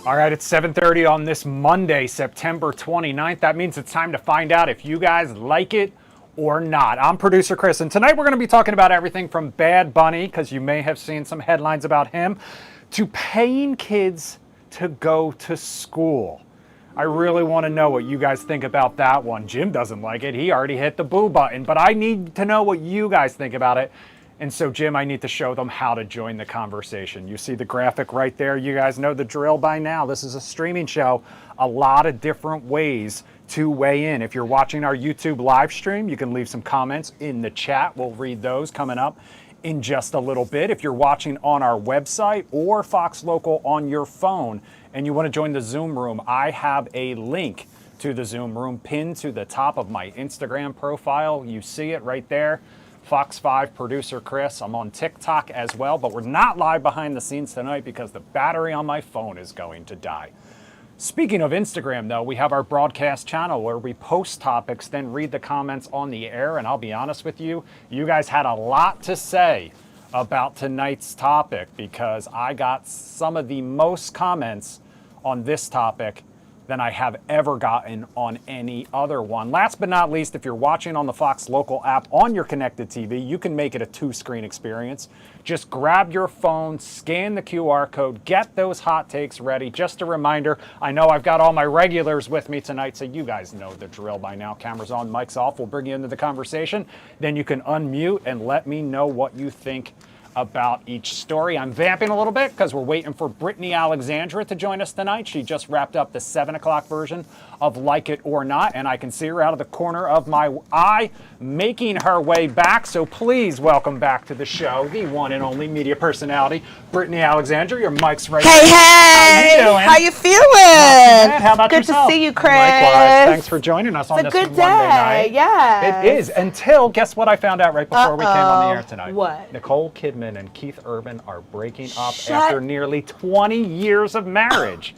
All right, it's 7:30 on this Monday, September 29th. That means it's time to find out if you guys like it or not. I'm producer Chris, and tonight we're going to be talking about everything from Bad Bunny, because you may have seen some headlines about him, to paying kids to go to school. I really want to know what you guys think about that one. Jim doesn't like it. He already hit the boo button, but I need to know what you guys think about it. And so, Jim, I need to show them how to join the conversation. You see the graphic right there. You guys know the drill by now. This is a streaming show. A lot of different ways to weigh in. If you're watching our YouTube live stream, you can leave some comments in the chat. We'll read those coming up in just a little bit. If you're watching on our website or Fox Local on your phone and you want to join the Zoom room, I have a link to the Zoom room pinned to the top of my Instagram profile. You see it right there. Fox 5 producer Chris. I'm on TikTok as well, but we're not live behind the scenes tonight because the battery on my phone is going to die. Speaking of Instagram, though, we have our broadcast channel where we post topics, then read the comments on the air. And I'll be honest with you, you guys had a lot to say about tonight's topic because I got some of the most comments on this topic than I have ever gotten on any other one. Last but not least, if you're watching on the Fox Local app on your connected TV, you can make it a two-screen experience. Just grab your phone, scan the QR code, get those hot takes ready. Just a reminder, I know I've got all my regulars with me tonight, so you guys know the drill by now. Cameras on, mics off. We'll bring you into the conversation. Then you can unmute and let me know what you think about each story. I'm vamping a little bit because we're waiting for Brittany Alexandra to join us tonight. She just wrapped up the 7 o'clock version of Like It or Not, and I can see her out of the corner of my eye making her way back. So please welcome back to the show the one and only media personality, Brittany Alexandra. Your mic's right Hey, there. hey! How you doing? How you feeling? How about yourself? Good to see you, Chris. Likewise. Thanks for joining us on this good Monday night. Yeah. It is. Until, guess what I found out right before we came on the air tonight? What? Nicole Kidman and Keith Urban are breaking up after nearly 20 years of marriage.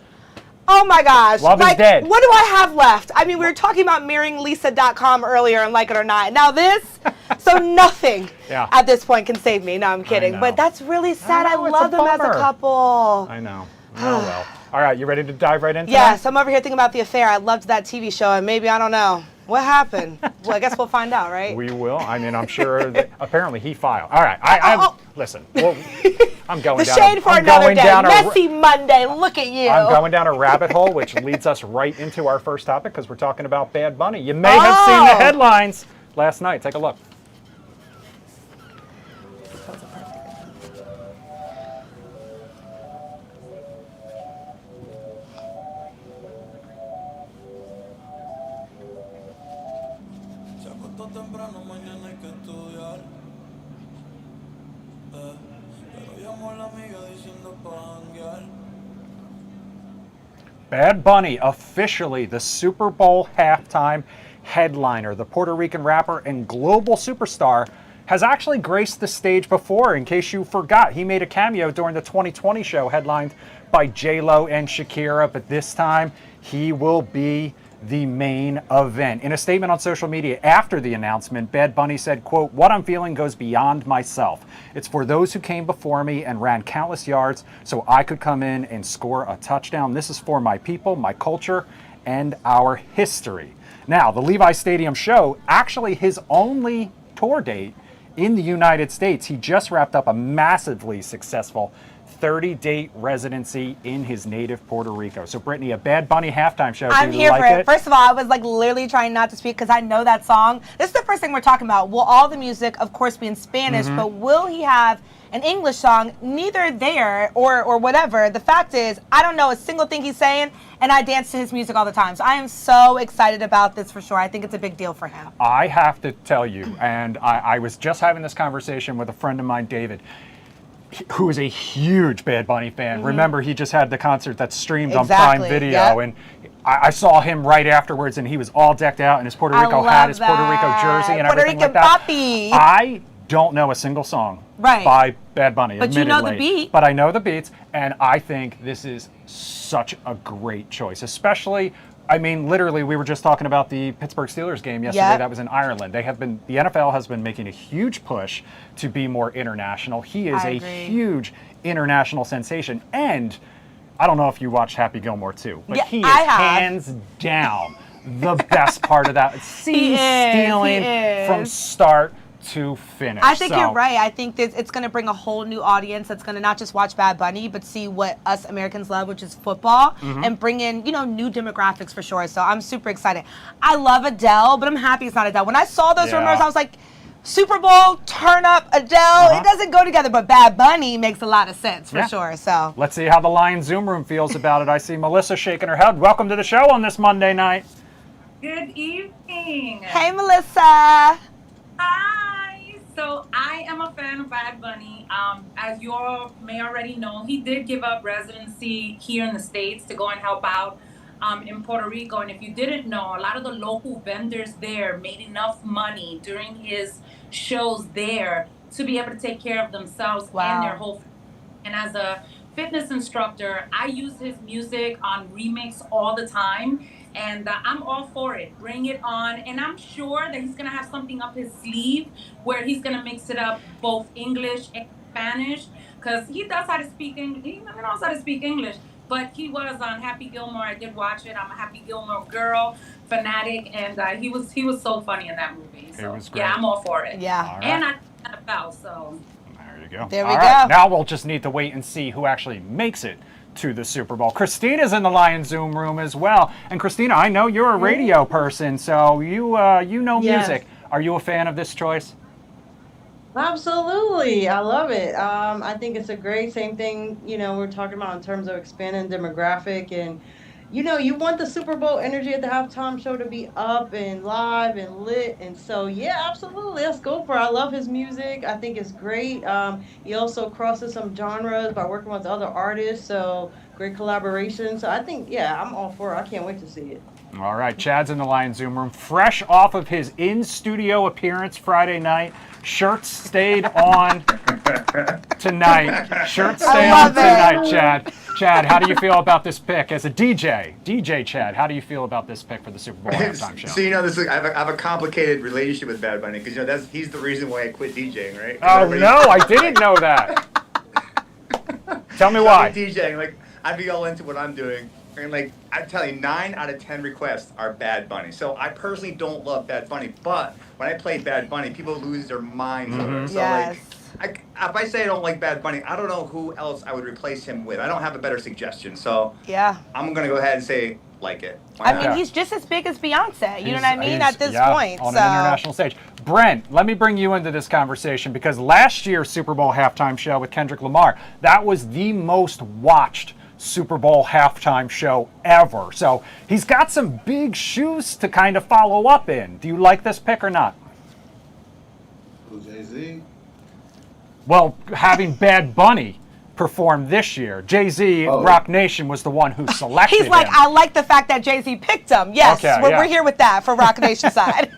Oh my gosh. Love is dead. What do I have left? I mean, we were talking about marryinglisa.com earlier and Like It or Not. Now this, so nothing at this point can save me. No, I'm kidding. But that's really sad. I love them as a couple. I know. Oh, well. All right, you ready to dive right into Yes, I'm over here thinking about The Affair. I loved that TV show, and maybe, I don't know. What happened? Well, I guess we'll find out, right? We will. I mean, I'm sure that apparently he filed. All right. Listen, I'm going the shade for another day. Messy Monday. Look at you. I'm going down a rabbit hole, which leads us right into our first topic because we're talking about Bad Bunny. You may have seen the headlines last night. Take a look. Temprano, mañana hay que estudiar. Pero llamó a la amiga diciendo pa' janguear. Bad Bunny, officially the Super Bowl halftime headliner. The Puerto Rican rapper and global superstar has actually graced the stage before. In case you forgot, he made a cameo during the 2020 show headlined by J-Lo and Shakira, but this time he will be the main event. In a statement on social media after the announcement, Bad Bunny said, quote, "What I'm feeling goes beyond myself. It's for those who came before me and ran countless yards so I could come in and score a touchdown. This is for my people, my culture, and our history." Now, the Levi Stadium show, actually his only tour date in the United States. He just wrapped up a massively successful 30-date residency in his native Puerto Rico. So, Brittany, a Bad Bunny halftime show. I'm here for it. First of all, I was like literally trying not to speak because I know that song. This is the first thing we're talking about. Will all the music, of course, be in Spanish, but will he have an English song? Neither there or whatever. The fact is, I don't know a single thing he's saying, and I dance to his music all the time. So I am so excited about this for sure. I think it's a big deal for him. I have to tell you, and I was just having this conversation with a friend of mine, David, who is a huge Bad Bunny fan. Remember, he just had the concert that's streamed on Prime Video, and I saw him right afterwards, and he was all decked out in his Puerto Rico hat, his Puerto Rico jersey, and everything like that. Papi. I don't know a single song by Bad Bunny, but admittedly. You know the beat. But I know the beats, and I think this is such a great choice, especially I mean, literally, we were just talking about the Pittsburgh Steelers game yesterday. Yep. That was in Ireland. The NFL has been making a huge push to be more international. He is a huge international sensation. And I don't know if you watched Happy Gilmore too, but Yeah, he is I have. hands down the best part of that. Scene stealing from start to finish. I think So, you're right. I think that it's going to bring a whole new audience that's going to not just watch Bad Bunny, but see what us Americans love, which is football, and bring in, new demographics for sure. So I'm super excited. I love Adele, but I'm happy it's not Adele. When I saw those rumors, I was like, Super Bowl, turn up, Adele. It doesn't go together, but Bad Bunny makes a lot of sense for sure. So let's see how the Lion Zoom room feels about it. I see Melissa shaking her head. Welcome to the show on this Monday night. Good evening. Hey, Melissa. Hi. So I am a fan of Bad Bunny. As you all may already know, he did give up residency here in the States to go and help out in Puerto Rico. And if you didn't know, a lot of the local vendors there made enough money during his shows there to be able to take care of themselves and their whole. And as a fitness instructor, I use his music on remix all the time. And I'm all for it. Bring it on. And I'm sure that he's going to have something up his sleeve where he's going to mix it up both English and Spanish. Because he does how to speak English. He knows how to speak English. But he was on Happy Gilmore. I did watch it. I'm a Happy Gilmore girl, fanatic. And he was so funny in that movie. So, was great. yeah, I'm all for it. Yeah. All right. And I NFL, so. There you go. There we All go. right. Now we'll just need to wait and see who actually makes it to the Super Bowl. Christina's in the Lion Zoom room as well. And Christina, I know you're a radio person, so you know music. Are you a fan of this choice? Absolutely. I love it. I think it's a great same thing, we're talking about in terms of expanding demographic and you want the Super Bowl energy at the halftime show to be up and live and lit. And so, yeah, absolutely. Let's go for it. I love his music. I think it's great. He also crosses some genres by working with other artists. So great collaboration. So I think, I'm all for it. I can't wait to see it. All right, Chad's in the Lion Zoom room, fresh off of his in-studio appearance Friday night. Shirts stayed on tonight. Shirts stay on tonight, Chad. Chad, how do you feel about this pick as a DJ Chad, how do you feel about this pick for the Super Bowl halftime show? So this is, I have a complicated relationship with Bad Bunny because he's the reason why I quit DJing, right? Oh no, I didn't know that. Tell me why. DJing, I'd be all into what I'm doing. And I'm telling you, 9 out of 10 requests are Bad Bunny. So I personally don't love Bad Bunny, but when I play Bad Bunny, people lose their minds over it. So if I say I don't like Bad Bunny, I don't know who else I would replace him with. I don't have a better suggestion. So I'm gonna go ahead and say like it. I mean, he's just as big as Beyonce. You know what I mean? At this point, on an international stage. Brent, let me bring you into this conversation because last year's Super Bowl halftime show with Kendrick Lamar, that was the most watched Super Bowl halftime show ever. So he's got some big shoes to kind of follow up in. Do you like this pick or not? Who, Jay-Z? Well, having Bad Bunny perform this year, Jay-Z, Rock Nation was the one who selected He's like, him. I like the fact that Jay-Z picked him. Yes, Okay, we're here with that for Rock Nation side.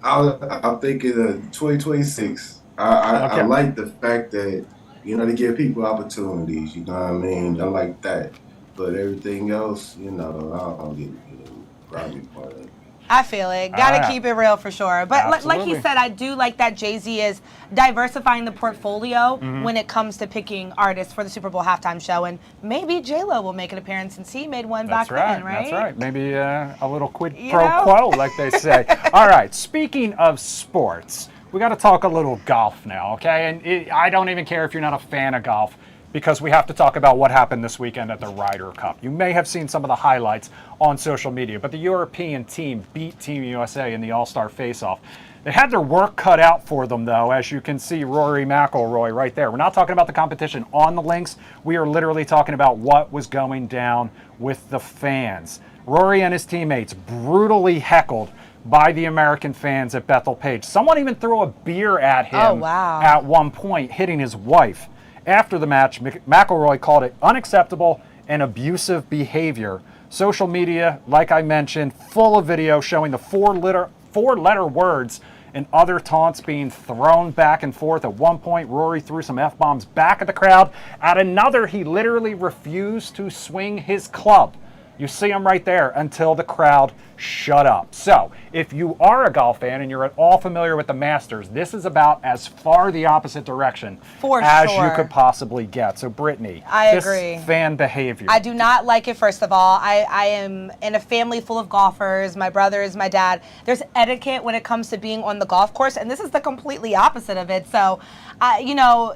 I'm thinking 2026. I like the fact that to give people opportunities, you know what I mean? I like that. But everything else, I don't get grabby part of it. I feel it. Gotta keep it real for sure. But like he said, I do like that Jay-Z is diversifying the portfolio when it comes to picking artists for the Super Bowl halftime show. And maybe J-Lo will make an appearance since he made one back then, right? That's right. Maybe a little quid pro quo, like they say. All right. Speaking of sports, we got to talk a little golf now, okay? And I don't even care if you're not a fan of golf because we have to talk about what happened this weekend at the Ryder Cup. You may have seen some of the highlights on social media, but the European team beat Team USA in the All-Star Face-Off. They had their work cut out for them, though, as you can see Rory McIlroy right there. We're not talking about the competition on the links. We are literally talking about what was going down with the fans. Rory and his teammates brutally heckled by the American fans at Bethel-Page. Someone even threw a beer at him at one point, hitting his wife. After the match, McIlroy called it unacceptable and abusive behavior. Social media, like I mentioned, full of video showing the four-letter words and other taunts being thrown back and forth. At one point, Rory threw some F-bombs back at the crowd. At another, he literally refused to swing his club. You see them right there until the crowd shut up. So if you are a golf fan and you're at all familiar with the Masters, this is about as far the opposite direction as you could possibly get. So Brittany, I this agree. fan behavior. I do not like it, first of all. I am in a family full of golfers, my brothers, my dad. There's etiquette when it comes to being on the golf course, and this is the completely opposite of it. So, you know,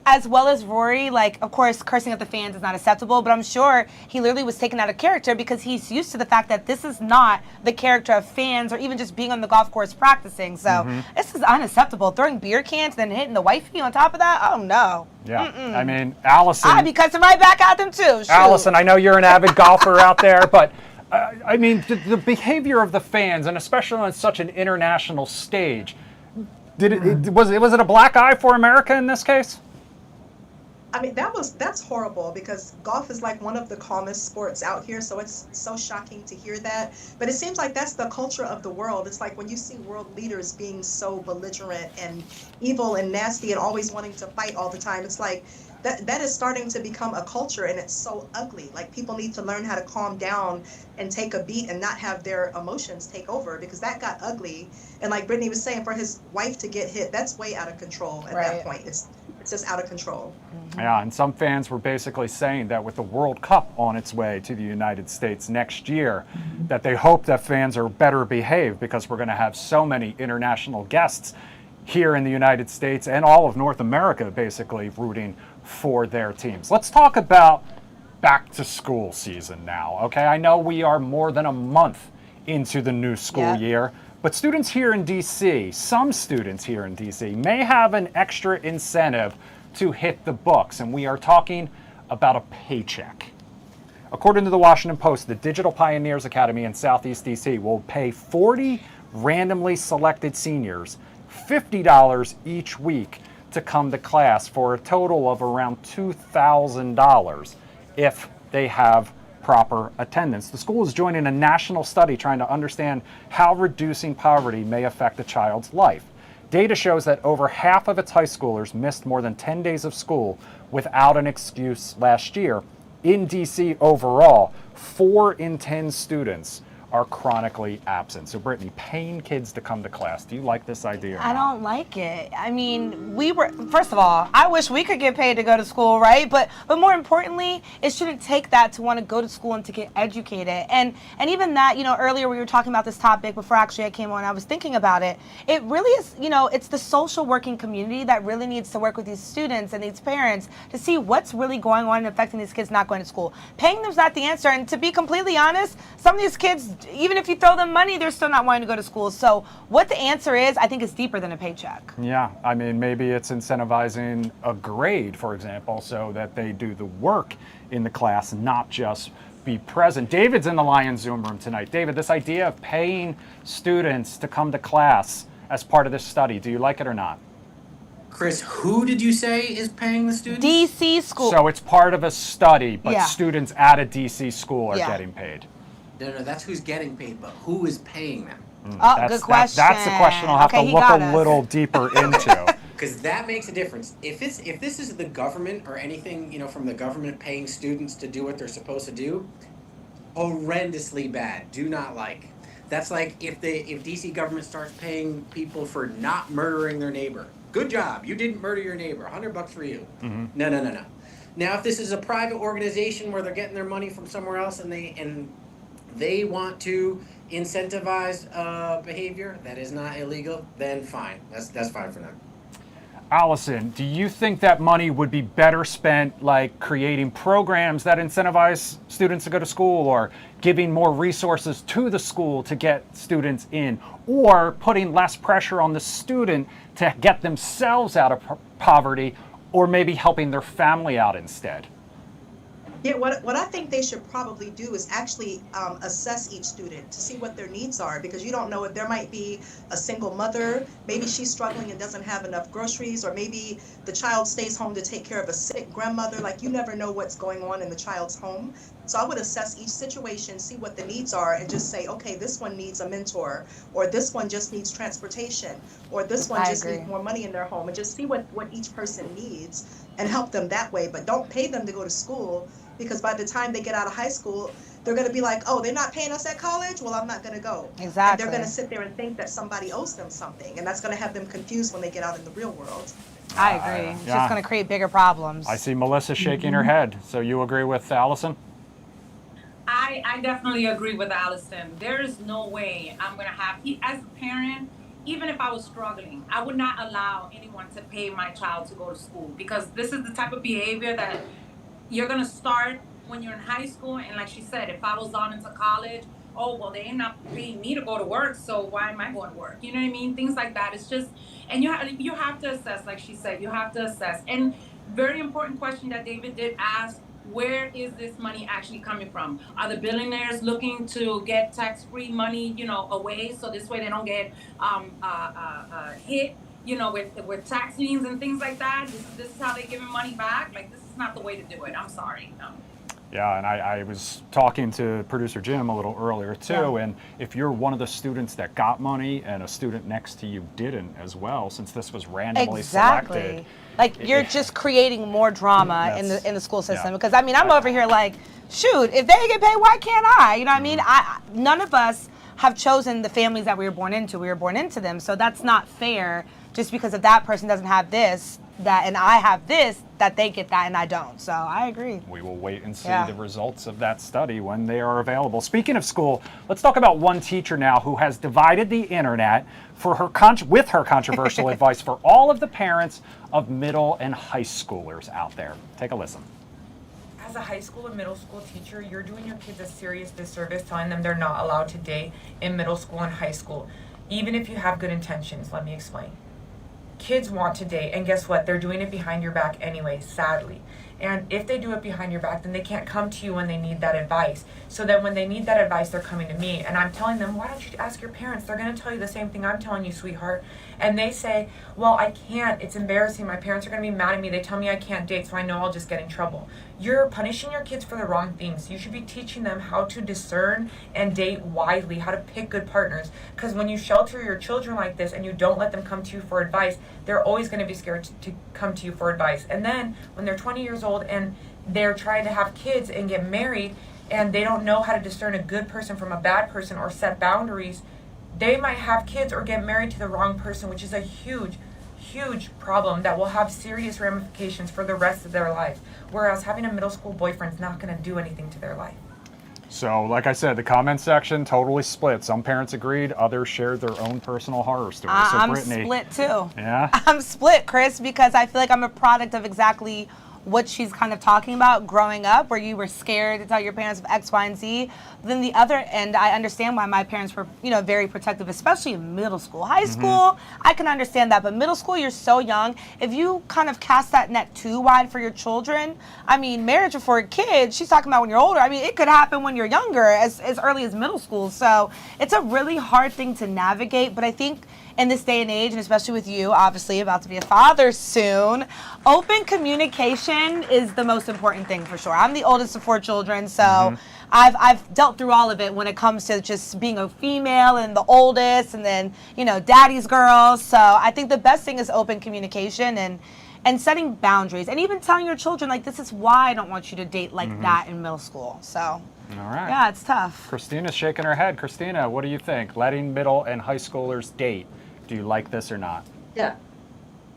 as well as Rory, like, of course, cursing at the fans is not acceptable, but I'm sure he literally was taken out of character because he's used to the fact that this is not the character of fans or even just being on the golf course practicing. So this is unacceptable. Throwing beer cans and then hitting the wifey on top of that? Oh, no. Yeah. I mean, Allison. I'd be cussing right back at them, too. Shoot. Allison, I know you're an avid golfer out there, but I mean, the behavior of the fans, and especially on such an international stage, was it a black eye for America in this case? I mean, that's horrible because golf is like one of the calmest sports out here, so it's so shocking to hear that. But it seems like that's the culture of the world. It's like when you see world leaders being so belligerent and evil and nasty and always wanting to fight all the time, it's like that is starting to become a culture, and it's so ugly. Like, people need to learn how to calm down and take a beat and not have their emotions take over, because that got ugly. And like Brittany was saying, for his wife to get hit, that's way out of control at that point. It's just out of control. Yeah, and some fans were basically saying that with the World Cup on its way to the United States next year, that they hope that fans are better behaved because we're going to have so many international guests here in the United States and all of North America basically rooting for their teams. Let's talk about back to school season now, okay? I know we are more than a month into the new school year, but students here in DC, some students here in DC, may have an extra incentive to hit the books, and we are talking about a paycheck. According to the Washington Post, the Digital Pioneers Academy in Southeast DC will pay 40 randomly selected seniors $50 each week to come to class for a total of around $2,000 if they have proper attendance. The school is joining a national study trying to understand how reducing poverty may affect a child's life. Data shows that over half of its high schoolers missed more than 10 days of school without an excuse last year. In DC overall, 4 in 10 students are chronically absent. So Brittany, paying kids to come to class, do you like this idea? I don't like it. I mean, first of all, I wish we could get paid to go to school, right? But more importantly, it shouldn't take that to want to go to school and to get educated. And even that, you know, earlier we were talking about this topic before actually I came on, I was thinking about it. It really is, you know, it's the social working community that really needs to work with these students and these parents to see what's really going on and affecting these kids not going to school. Paying them's not the answer. And to be completely honest, some of these kids, even if you throw them money, they're still not wanting to go to school. So what the answer is, I think is deeper than a paycheck. Yeah, I mean, maybe it's incentivizing a grade, for example, so that they do the work in the class, not just be present. David's in the Lion Zoom room tonight. David, this idea of paying students to come to class as part of this study, do you like it or not? Chris, who did you say is paying the students? DC school. So it's part of a study, but students at a DC school are getting paid. No, that's who's getting paid, but who is paying them? Good question. That's the question I'll have to look a little deeper into. Because that makes a difference. If this is the government or anything, you know, from the government paying students to do what they're supposed to do, horrendously bad. Do not like. That's like if DC government starts paying people for not murdering their neighbor. Good job, you didn't murder your neighbor. $100 for you. No. Now, if this is a private organization where they're getting their money from somewhere else and they want to incentivize behavior that is not illegal, then fine. That's fine for them. Allison, do you think that money would be better spent like creating programs that incentivize students to go to school, or giving more resources to the school to get students in, or putting less pressure on the student to get themselves out of poverty, or maybe helping their family out instead? Yeah, what I think they should probably do is actually assess each student to see what their needs are, because you don't know if there might be a single mother, maybe she's struggling and doesn't have enough groceries, or maybe the child stays home to take care of a sick grandmother. Like, you never know what's going on in the child's home. So I would assess each situation, see what the needs are, and just say, okay, this one needs a mentor, or this one just needs transportation, or this one just needs more money in their home, and just see what each person needs and help them that way. But don't pay them to go to school, because by the time they get out of high school, they're going to be like, oh, they're not paying us at college? Well, I'm not going to go. Exactly. And they're going to sit there and think that somebody owes them something. And that's going to have them confused when they get out in the real world. I agree. It's yeah. just going to create bigger problems. I see Melissa shaking her head. So you agree with Allison? I definitely agree with Allison. There is no way I'm going to have, as a parent, even if I was struggling, I would not allow anyone to pay my child to go to school, because this is the type of behavior that you're going to start when you're in high school. And like she said, if I was on into college, oh, well, they ain't not paying me to go to work, so why am I going to work? You know what I mean? Things like that. It's just, and you have to assess, like she said, you have to assess. And very important question that David did ask, where is this money actually coming from? Are the billionaires looking to get tax-free money, away, so this way they don't get hit, with tax liens and things like that? This is how they're giving money back? Like, this is not the way to do it. I'm sorry. No. Yeah, and I was talking to producer Jim a little earlier too, Yeah. and if you're one of the students that got money and a student next to you didn't as well, since this was randomly selected. Like, you're just creating more drama in the school system. Because, I mean, I'm over here like, shoot, if they get paid, why can't I? You know what I mean? None of us have chosen the families that we were born into. We were born into them. So that's not fair, just because if that person doesn't have this, and I have this, that they get that and I don't. So I agree. We will wait and see the results of that study when they are available. Speaking of school, let's talk about one teacher now who has divided the internet with her controversial advice for all of the parents of middle and high schoolers out there. Take a listen. As a high school and middle school teacher, you're doing your kids a serious disservice telling them they're not allowed to date in middle school and high school, even if you have good intentions. Let me explain. Kids want to date, and guess what? They're doing it behind your back anyway, sadly. And if they do it behind your back, then they can't come to you when they need that advice. So then when they need that advice, they're coming to me. And I'm telling them, why don't you ask your parents? They're going to tell you the same thing I'm telling you, sweetheart. And they say, well, I can't. It's embarrassing. My parents are going to be mad at me. They tell me I can't date, so I know I'll just get in trouble. You're punishing your kids for the wrong things. You should be teaching them how to discern and date wisely, how to pick good partners. Because when you shelter your children like this and you don't let them come to you for advice, they're always going to be scared to come to you for advice. And then when they're 20 years old and they're trying to have kids and get married and they don't know how to discern a good person from a bad person or set boundaries, they might have kids or get married to the wrong person, which is a huge problem that will have serious ramifications for the rest of their life. Whereas having a middle school boyfriend is not going to do anything to their life. So, like I said, the comment section totally split. Some parents agreed, others shared their own personal horror stories. So, I'm Brittany, split too. Yeah? I'm split, Chris, because I feel like I'm a product of exactly what she's kind of talking about growing up, where you were scared to tell your parents of X, Y, and Z. Then the other end, I understand why my parents were, very protective, especially in middle school. High school, I can understand that, but middle school, you're so young. If you kind of cast that net too wide for your children, I mean, marriage before kids, she's talking about when you're older. I mean, it could happen when you're younger, as early as middle school. So it's a really hard thing to navigate, but I think in this day and age, and especially with you, obviously about to be a father soon, open communication is the most important thing for sure. I'm the oldest of 4 children, so I've dealt through all of it when it comes to just being a female and the oldest, and then daddy's girl. So I think the best thing is open communication and setting boundaries, and even telling your children, like, this is why I don't want you to date like that in middle school. So All right. yeah, it's tough. Christina's shaking her head. Christina, what do you think? Letting middle and high schoolers date. Do you like this or not? Yeah,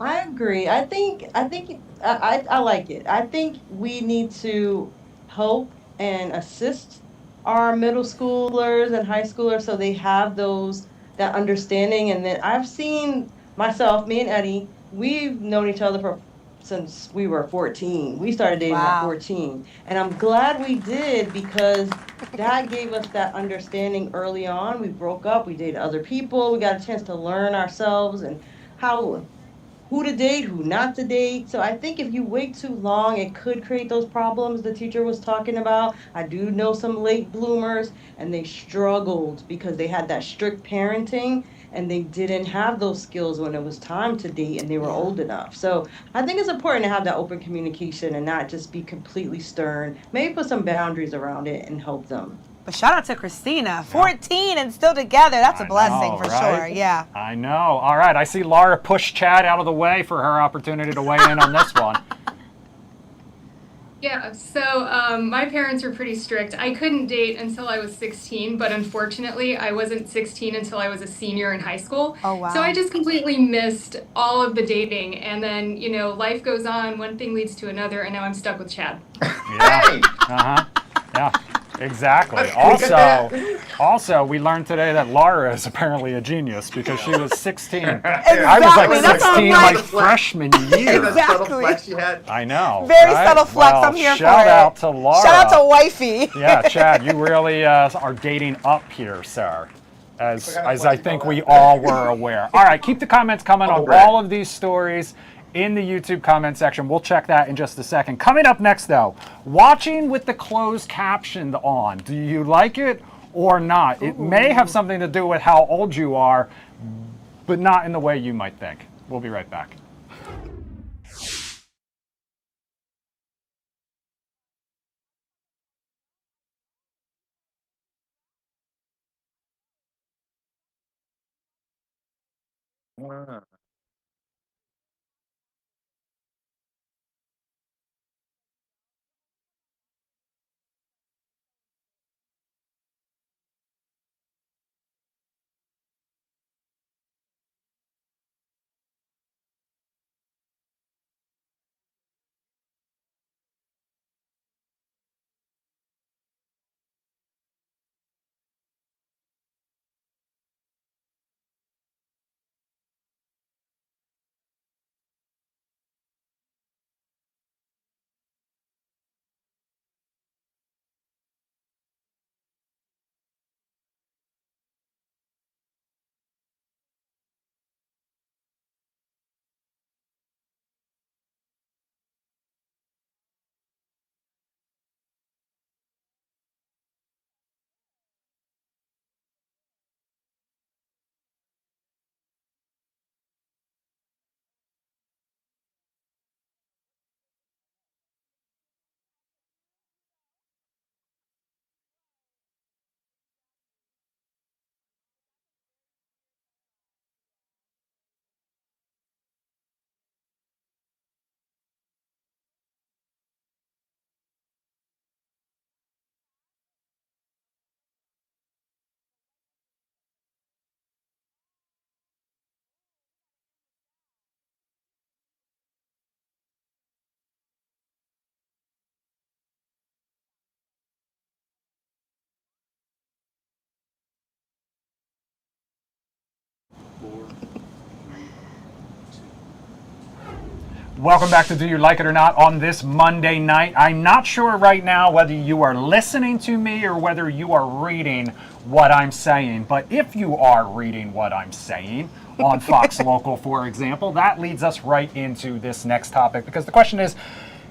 I agree. I think I like it. I think we need to help and assist our middle schoolers and high schoolers so they have that understanding. And then I've seen myself, me and Eddie, we've known each other since we were 14. We started dating at 14. And I'm glad we did, because that gave us that understanding early on. We broke up, we dated other people, we got a chance to learn ourselves and who to date, who not to date. So I think if you wait too long, it could create those problems the teacher was talking about. I do know some late bloomers, and they struggled because they had that strict parenting and they didn't have those skills when it was time to date and they were old enough. So I think it's important to have that open communication and not just be completely stern. Maybe put some boundaries around it and help them. But shout out to Christina, 14 and still together. That's a blessing for sure. Yeah. I know. All right. I see Laura push Chad out of the way for her opportunity to weigh in on this one. Yeah, so my parents were pretty strict. I couldn't date until I was 16, but unfortunately, I wasn't 16 until I was a senior in high school. Oh, So I wow. just completely missed all of the dating. And then, life goes on, one thing leads to another, and now I'm stuck with Chad. Yeah. Hey, Uh-huh. Yeah. Exactly. look at that. Also, we learned today that Laura is apparently a genius because she was 16. I was Exactly, like that's what I'm 16 like. like freshman Hey, year. that subtle Exactly. flex you had. I know. Very right? subtle flex. Well, I'm here for shout it. out to Laura. Shout out to wifey. Yeah, Chad, you really are dating up here, sir. As What kind of I flex you think call we that? all were aware. All right, keep the comments coming on Humble brag. all of these stories in the YouTube comment section. We'll check that in just a second. Coming up next, though, watching with the closed captioned on. Do you like it or not? It may have something to do with how old you are, but not in the way you might think. We'll be right back. Wow. Welcome back to Do You Like It or Not on this Monday night. I'm not sure right now whether you are listening to me or whether you are reading what I'm saying, but if you are reading what I'm saying on Fox Local, for example, that leads us right into this next topic because the question is,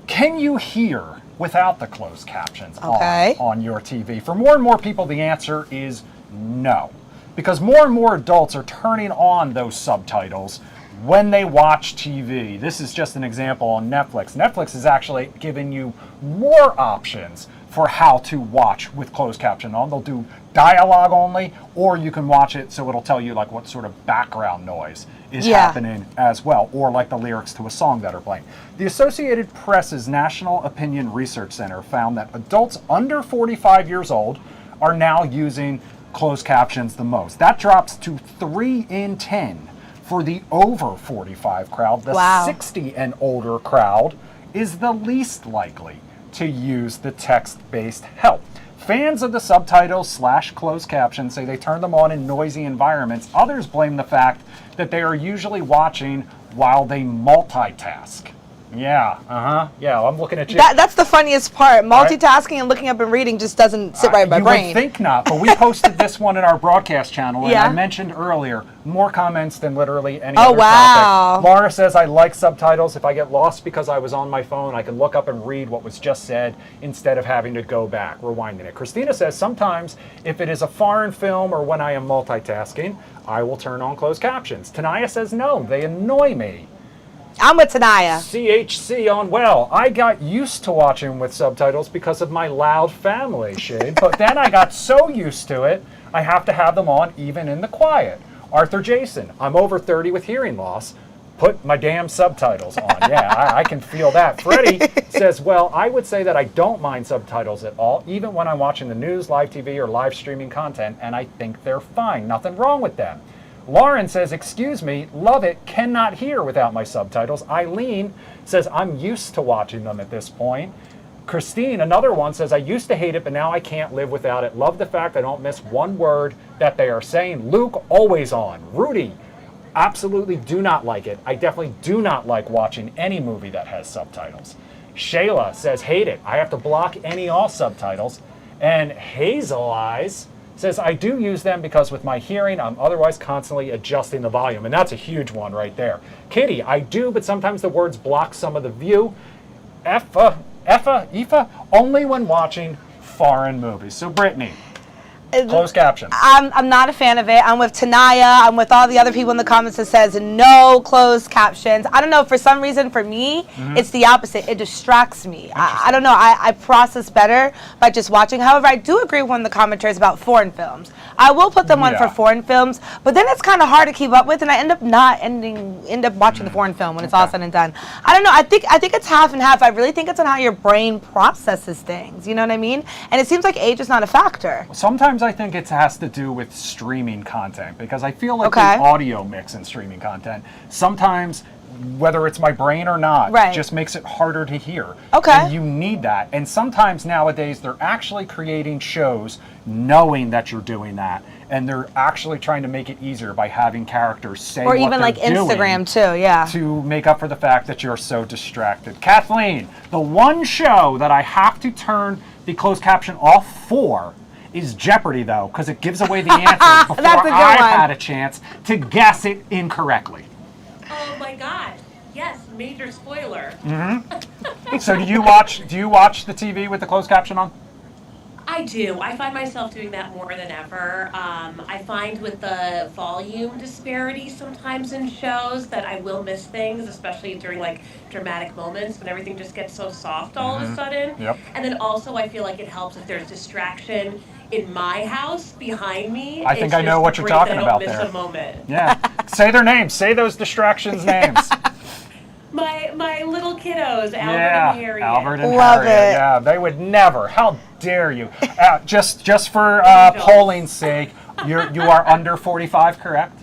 can you hear without the closed captions on your TV? For more and more people, the answer is no, because more and more adults are turning on those subtitles when they watch TV. This is just an example on Netflix. Netflix is actually giving you more options for how to watch with closed caption on. They'll do dialogue only, or you can watch it so it'll tell you like what sort of background noise is happening as well, or like the lyrics to a song that are playing. The Associated Press's National Opinion Research Center found that adults under 45 years old are now using closed captions the most. That drops to 3 in 10. For the over 45 crowd, the 60 and older crowd is the least likely to use the text-based help. Fans of the subtitles / closed captions say they turn them on in noisy environments. Others blame the fact that they are usually watching while they multitask. Yeah, yeah, I'm looking at you. That's the funniest part. Multitasking and looking up and reading just doesn't sit right in my brain. You would think not, but we posted this one in our broadcast channel, and I mentioned earlier, more comments than literally any other topic. Laura says, I like subtitles. If I get lost because I was on my phone, I can look up and read what was just said instead of having to go back, rewinding it. Christina says, sometimes if it is a foreign film or when I am multitasking, I will turn on closed captions. Tanaya says, no, they annoy me. I'm with Tanaya. CHC on, well, I got used to watching with subtitles because of my loud family, Shade, but then I got so used to it, I have to have them on even in the quiet. Arthur Jason, I'm over 30 with hearing loss, Put my damn subtitles on. Yeah, I can feel that. Freddie says, well, I would say that I don't mind subtitles at all, even when I'm watching the news, live TV, or live streaming content, and I think they're fine. Nothing wrong with them. Lauren says, excuse me, love it, cannot hear without my subtitles. Eileen says, I'm used to watching them at this point. Christine, another one, says, I used to hate it, but now I can't live without it. Love the fact I don't miss one word that they are saying. Luke, always on. Rudy, absolutely do not like it. I definitely do not like watching any movie that has subtitles. Shayla says, hate it. I have to block any all subtitles. And Hazel Eyes says, I do use them because with my hearing, I'm otherwise constantly adjusting the volume. And that's a huge one right there. Kitty, I do, but sometimes the words block some of the view. Aoife, only when watching foreign movies. So Brittany, closed caption. I'm not a fan of it. I'm with Tanaya. I'm with all the other people in the comments that says no closed captions. I don't know. For some reason, for me, it's the opposite. It distracts me. I don't know. I process better by just watching. However, I do agree with one of the commentaries about foreign films. I will put them on for foreign films, but then it's kind of hard to keep up with, and I end up watching the foreign film when it's all said and done. I don't know. I think it's half and half. I really think it's on how your brain processes things. You know what I mean? And it seems like age is not a factor. Sometimes I think it has to do with streaming content, because I feel like the audio mix in streaming content sometimes, whether it's my brain or not, just makes it harder to hear. And you need that. And sometimes nowadays they're actually creating shows knowing that you're doing that, and they're actually trying to make it easier by having characters say or even like Instagram too, to make up for the fact that you're so distracted. Kathleen, the one show that I have to turn the closed caption off for is Jeopardy, though, because it gives away the answer before I've had a chance to guess it incorrectly. Oh my God! Yes, major spoiler. So do you watch the TV with the closed caption on? I do. I find myself doing that more than ever. I find with the volume disparity sometimes in shows that I will miss things, especially during like dramatic moments when everything just gets so soft all of a sudden. And then also I feel like it helps if there's distraction in my house behind me. I think I know what you're talking about there. Miss a moment. Yeah. Say their names. Say those distractions' names. My little kiddos, Albert and Harriet. Albert and Love Harriet. it. Yeah, they would never. How dare you? Just for polling's sake, you are under 45, correct?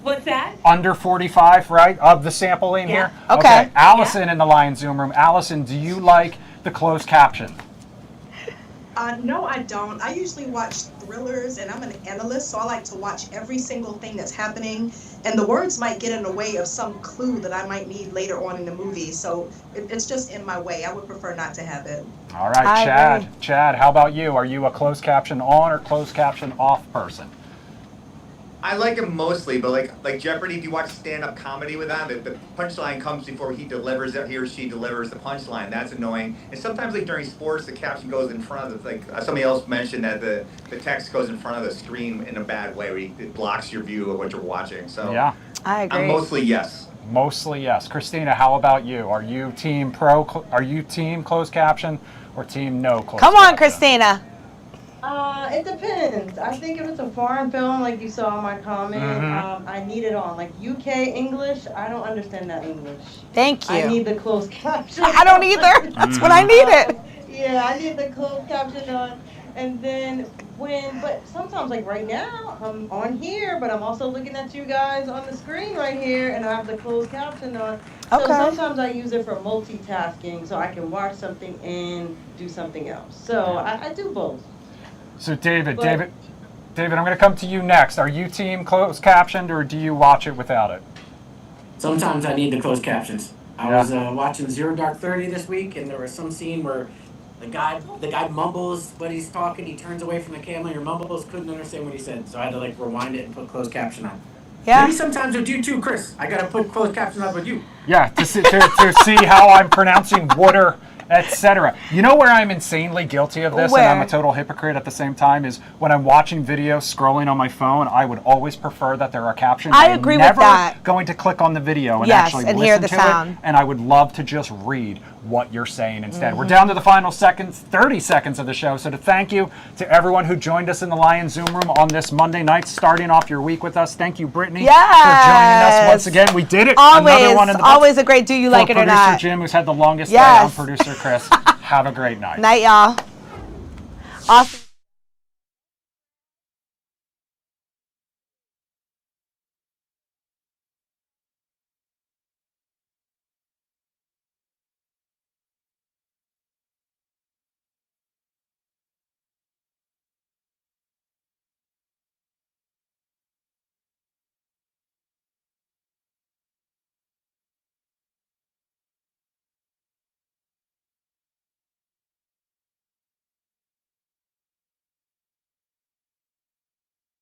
What's that? Under 45, right? Of the sampling here? Okay. Allison in the Lion Zoom room. Allison, do you like the closed caption? No, I don't. I usually watch thrillers, and I'm an analyst, so I like to watch every single thing that's happening. And the words might get in the way of some clue that I might need later on in the movie. So it's just in my way. I would prefer not to have it. All right, Chad. Chad, how about you? Are you a closed caption on or closed caption off person? I like him mostly, but like Jeopardy, if you watch stand-up comedy with him, the punchline comes before he or she delivers the punchline. That's annoying. And sometimes like during sports, the caption goes in front of somebody else mentioned that the text goes in front of the screen in a bad way, where it blocks your view of what you're watching. So yeah, I agree. I'm mostly yes. Mostly yes. Christina, how about you? Are you team closed caption or team no closed caption? Come on, Christina. It depends. I think if it's a foreign film, like you saw in my comment, I need it on. Like UK English, I don't understand that English. Thank you. I need the closed caption. I don't either. That's when I need it. Yeah, I need the closed caption on. And then but sometimes like right now, I'm on here, but I'm also looking at you guys on the screen right here, and I have the closed caption on. So sometimes I use it for multitasking, so I can watch something and do something else. So I do both. So David, I'm going to come to you next. Are you team closed captioned, or do you watch it without it? Sometimes I need the closed captions. I was watching Zero Dark 30 this week, and there was some scene where the guy mumbles when he's talking. He turns away from the camera. Your mumbles couldn't understand what he said, so I had to like rewind it and put closed caption on. Yeah. Maybe sometimes with you too, Chris. I gotta put closed caption on with you. Yeah, to see how I'm pronouncing water, etc. You know where I'm insanely guilty of this, and I'm a total hypocrite at the same time, is when I'm watching videos scrolling on my phone, I would always prefer that there are captions. I agree with that. I'm never going to click on the video and actually listen hear the to sound. it, and I would love to just read what you're saying instead. We're down to the final seconds, 30 seconds of the show. So to thank you to everyone who joined us in the Lion Zoom room on this Monday night, starting off your week with us. Thank you, Brittany, for joining us once again. We did it. Another one in the always a great do you like it or not. Producer Jim, who's had the longest day, I'm producer Chris. Have a great night. Night, y'all. Awesome.